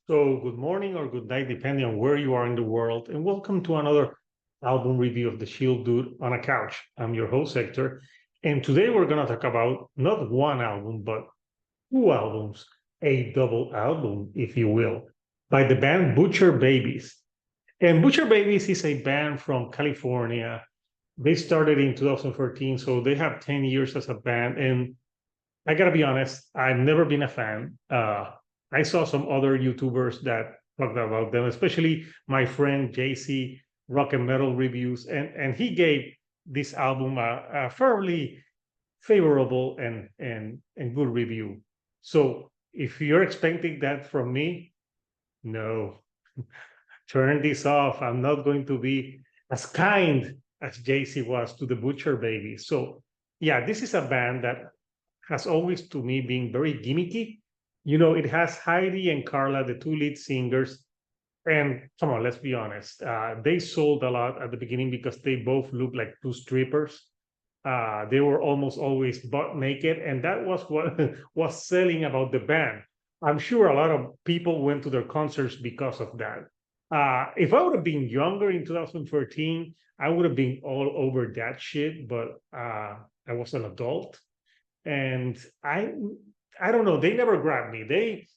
So, good morning or good night, depending on where you are in the world, and welcome to another album review of the Shield Dude on a Couch. I'm your host, Hector, and today we're going to talk about not one album, but two albums, a double album, if you will, by the band Butcher Babies. And Butcher Babies is a band from California. They started in 2014, so they have 10 years as a band, and I gotta be honest, I've never been a fan. I saw some other YouTubers that talked about them, especially my friend JC Rock and Metal Reviews, and he gave this album a fairly favorable and good review. So if you're expecting that from me, no, turn this off. I'm not going to be as kind as JC was to the Butcher Baby. So yeah, this is a band that has always to me been very gimmicky. It has Heidi and Carla, the two lead singers. And come on, let's be honest. They sold a lot at the beginning because they both looked like two strippers. They were almost always butt naked, and that was what was selling about the band. I'm sure a lot of people went to their concerts because of that. If I would have been younger in 2013, I would have been all over that shit, but I was an adult and I don't know, they never grabbed me.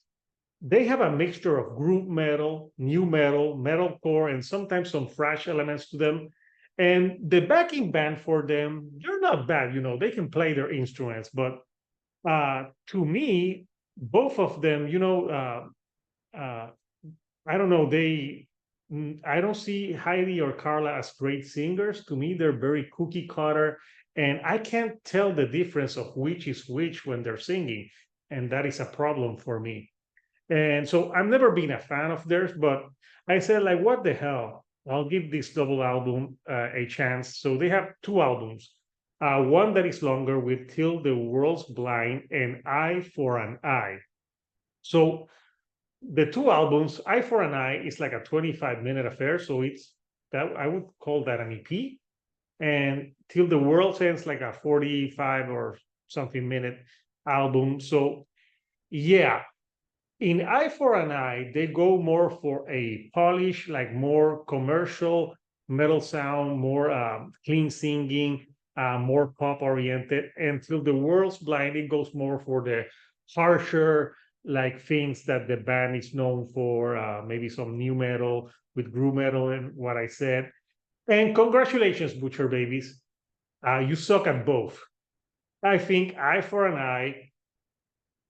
They have a mixture of group metal, new metal, metalcore, and sometimes some thrash elements to them. And the backing band for them, they're not bad. They can play their instruments, but to me, both of them, uh, I don't know, I don't see Heidi or Carla as great singers. To me, they're very cookie cutter, and I can't tell the difference of which is which when they're singing, and that is a problem for me. And so I've never been a fan of theirs, but I said, like, what the hell? I'll give this double album a chance. So they have two albums. One that is longer with Till the Worlds Blind and Eye for an Eye. So the two albums, Eye for an Eye, is like a 25-minute affair. So it's that I would call that an EP. And Till the World Ends like a 45 or something minute album. So yeah, in Eye for an Eye, they go more for a polish, like more commercial metal sound, more clean singing, more pop oriented. And Till the World's Blind, it goes more for the harsher, like things that the band is known for, maybe some new metal with groove metal and what I said. And congratulations, Butcher Babies. You suck at both. I think Eye for an Eye,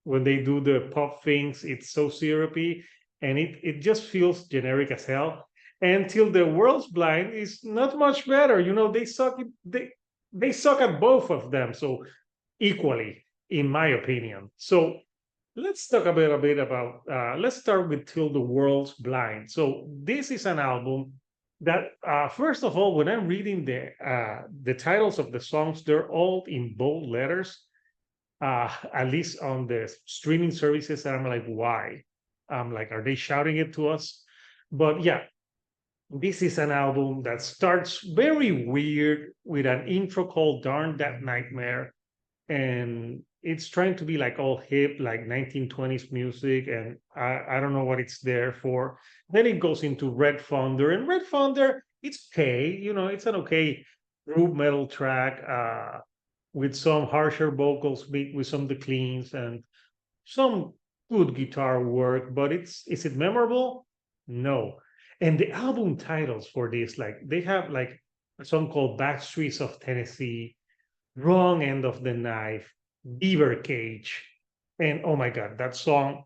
when they do the pop things, it's so syrupy and it just feels generic as hell. Until the World's Blind is not much better. They suck at both of them, so equally, in my opinion. So let's talk a bit about let's start with Till the World's Blind. So this is an album that first of all, when I'm reading the titles of the songs, they're all in bold letters, at least on the streaming services. And I'm like, why? I'm like, are they shouting it to us? But yeah, this is an album that starts very weird with an intro called Darn That Nightmare. And it's trying to be like all hip, like 1920s music. And I don't know what it's there for. Then it goes into Red Thunder. And Red Thunder, it's okay. It's an okay group metal track. With some harsher vocals, with some declines and some good guitar work. But is it memorable? No. And the album titles for this, like they have like a song called Back Streets of Tennessee, Wrong End of the Knife, Beaver Cage, and oh my god, that song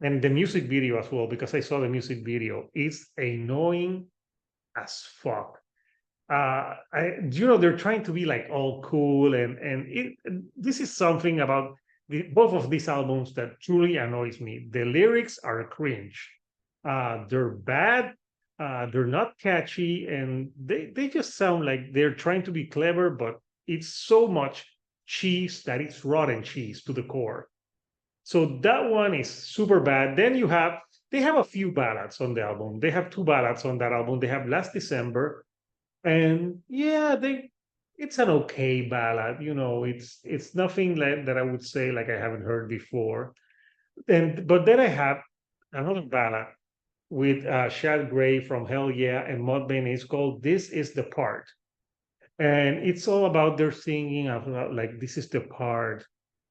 and the music video as well, because I saw the music video, is annoying as fuck. They're trying to be like all cool, and this is something about both of these albums that truly annoys me. The lyrics are cringe. They're bad. They're not catchy, and they just sound like they're trying to be clever, but it's so much cheese that it's rotten cheese to the core. So that one is super bad. Then they have a few ballads on the album. They have two ballads on that album. They have Last December, and yeah, it's an okay ballad. It's nothing like that I would say like I haven't heard before. And but then I have another ballad with Shad Gray from Hell Yeah and Mudvayne. It's called "This Is the Part," and it's all about their singing about like this is the part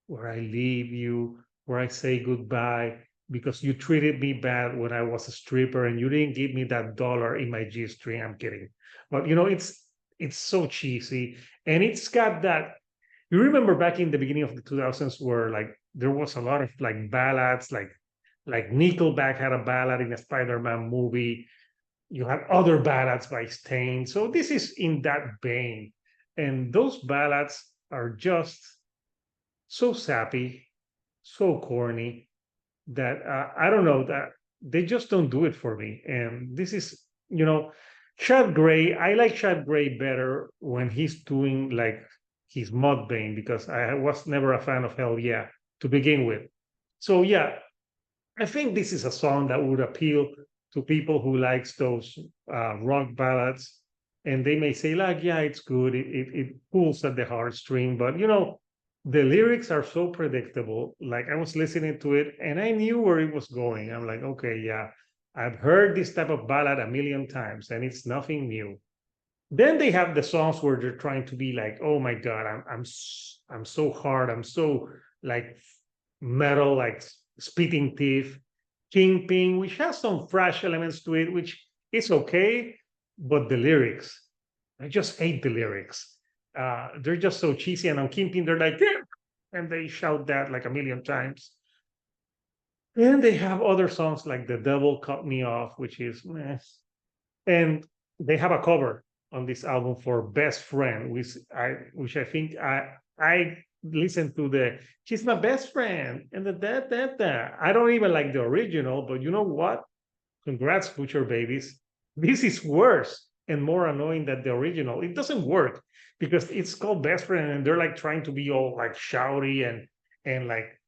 where I leave you, where I say goodbye because you treated me bad when I was a stripper and you didn't give me that dollar in my G string. I'm kidding, but it's so cheesy and it's got that. You remember back in the beginning of the 2000s where like there was a lot of like ballads, like Nickelback had a ballad in a Spider-Man movie. You had other ballads by Stain. So this is in that vein. And those ballads are just so sappy, so corny that I don't know that they just don't do it for me. And this is, Chad Gray. I like Chad Gray better when he's doing like his Mudvayne because I was never a fan of Hell Yeah to begin with. So yeah, I think this is a song that would appeal to people who likes those rock ballads, and they may say like, yeah, it's good, it pulls at the heartstring, but the lyrics are so predictable. Like I was listening to it, and I knew where it was going. I'm like, okay, yeah, I've heard this type of ballad a million times, and it's nothing new. Then they have the songs where they're trying to be like, oh my god, I'm so hard, I'm so like metal, like spitting teeth, Kingpin, which has some fresh elements to it, which is okay, but the lyrics, I just hate the lyrics. They're just so cheesy, and on Kingpin, they're like, yeah, and they shout that like a million times. And they have other songs like "The Devil Cut Me Off," which is meh. And they have a cover on this album for "Best Friend," which I think I listened to the "She's My Best Friend" and the that. I don't even like the original, but you know what? Congrats, Butcher Babies. This is worse and more annoying than the original. It doesn't work because it's called Best Friend, and they're like trying to be all like shouty and like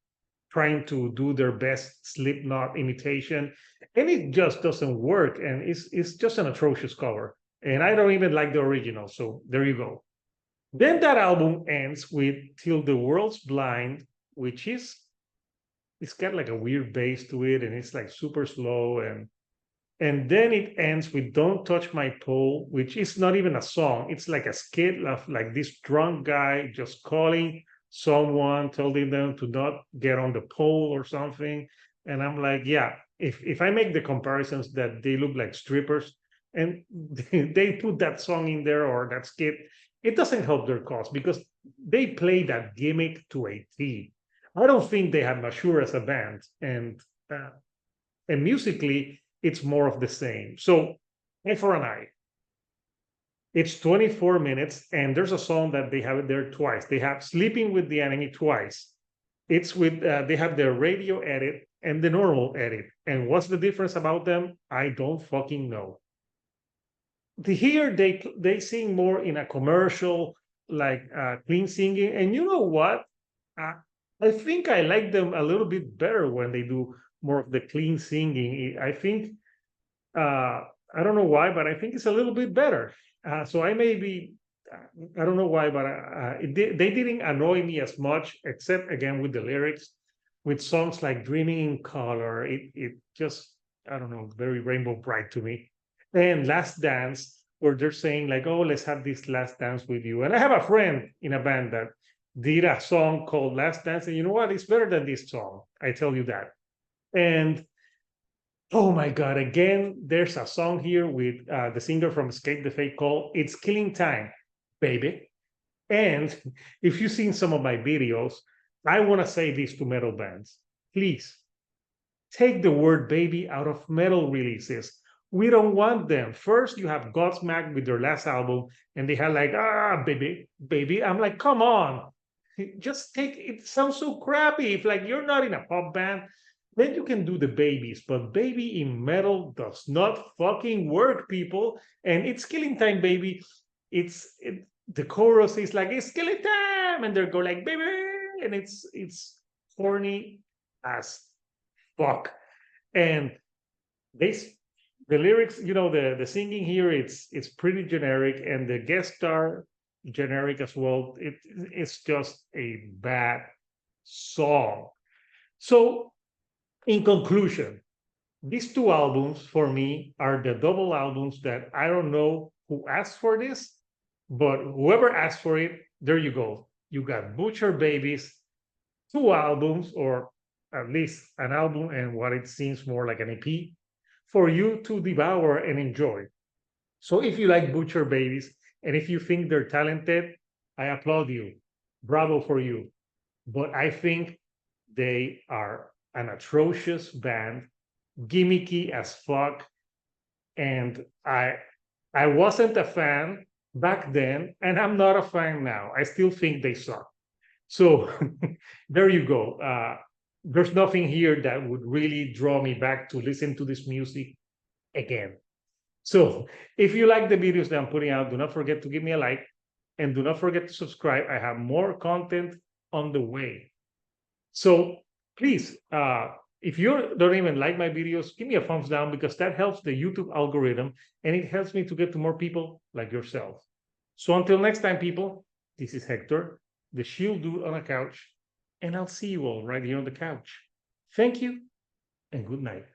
trying to do their best Slipknot imitation, and it just doesn't work. And it's just an atrocious cover. And I don't even like the original. So there you go. Then that album ends with "Till the World's Blind," which is it's got like a weird bass to it, and it's like super slow. And then it ends with "Don't Touch My Pole," which is not even a song. It's like a skit of like this drunk guy just calling someone, telling them to not get on the pole or something. And I'm like, yeah, if I make the comparisons that they look like strippers and they put that song in there or that skit, it doesn't help their cause because they play that gimmick to a T. I don't think they have matured as a band. Uh, and musically, it's more of the same. So, eye for an eye. It's 24 minutes, and there's a song that they have it there twice. They have "Sleeping with the Enemy" twice. It's with they have the radio edit and the normal edit. And what's the difference about them? I don't fucking know. Here they sing more in a commercial, like clean singing. And you know what? Uh, I think I like them a little bit better when they do more of the clean singing. I think I don't know why, but I think it's a little bit better. So I may be, I don't know why, but they didn't annoy me as much, except again with the lyrics, with songs like "Dreaming in Color." It just, I don't know, very Rainbow Bright to me. And "Last Dance," where they're saying like, "Oh, let's have this last dance with you." And I have a friend in a band that did a song called "Last Dance," and you know what? It's better than this song. I tell you that. And oh my God, again, there's a song here with the singer from Escape the Fate called "It's Killing Time, Baby." And if you've seen some of my videos, I want to say this to metal bands. Please take the word baby out of metal releases. We don't want them. First, you have Godsmack with their last album, and they had like, baby, baby. I'm like, come on. Just take it. Sounds so crappy. If like you're not in a pop band, then you can do the babies. But baby in metal does not fucking work, people. And "It's Killing Time, Baby." The chorus is like, "It's killing time," and they go like, "Baby," and it's corny as fuck. And they the lyrics, the singing here, it's pretty generic, and the guest star generic as well. It's just a bad song. So, in conclusion, These two albums for me are the double albums that I don't know who asked for this, but whoever asked for it, there you go. You got Butcher Babies, two albums, or at least an album and what it seems more like an EP for you to devour and enjoy. So if you like Butcher Babies and if you think they're talented, I applaud you. Bravo for you. But I think they are an atrocious band, gimmicky as fuck, and I wasn't a fan back then, and I'm not a fan now. I still think they suck. So there you go. There's nothing here that would really draw me back to listen to this music again. So if you like the videos that I'm putting out, do not forget to give me a like and do not forget to subscribe. I have more content on the way. So please, if you don't even like my videos, give me a thumbs down because that helps the YouTube algorithm and it helps me to get to more people like yourself. So until next time, people, this is Hector, the Shield Dude on a couch, and I'll see you all right here on the couch. Thank you and good night.